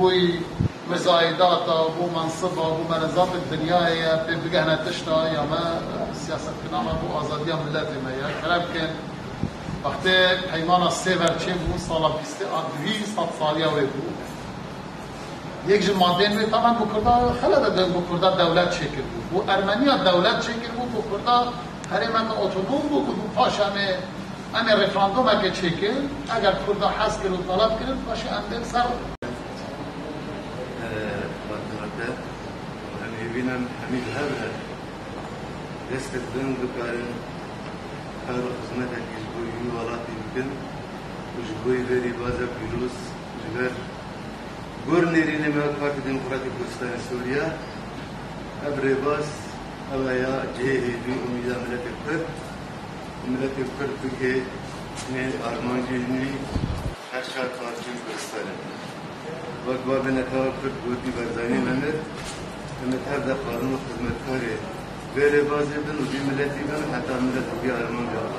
بوی مزایدات و بو منصب و بو منظام الدنیای بگهنه تشتا یا ما سیاست کنام بو آزادی ملت ما یا کرب کن وقتی پیمان سیور چه بو سال 20 سالیه وی بو یک جل مادین وی طبعا بو کرده خلال بو کرده دولت شکل بو بو ارمنیا دولت شکل بو کرده هرمه که اتوبوم بو بو پاش همه رفراندوم اگه شکل اگر کرده حس کرد و طلب کرد پاش همه سر بینم همین هر دست دن بکارن کار و خدمت اکیش بوی ولاتی بکن و جبوی بری بازا پیروز جبر گور نیرین ما پارتی دموکراتی کردستان سوریا ابری باز اویا جهی بی امیدا ملت کرد بگه نه آرمانجی نی هر شار پارتی کردستانه وقت باب نکار کرد بودی برزانی منر متحد قانون خدمت کاری بره بازی بن و بی ملتی بن حتی ملت بی آرمان بیاد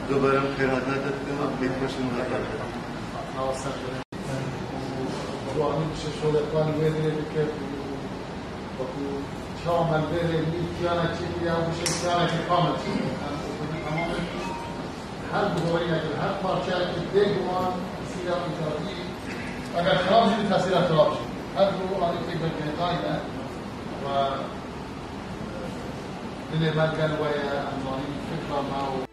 دوباره خیرات نداد کنم بیت باشیم نداد وانی میشه شغلتوان بره که بکو شامل بره میتیانه چی یا میشه میتیانه که کامل چی هر دوری اگر هر پارچه که دیگوان سیرا ایجادی اگر خراب شدی تاثیر خراب شد هر دو آنی که بکنه و دل من قال ويا أنظاري فكرة معه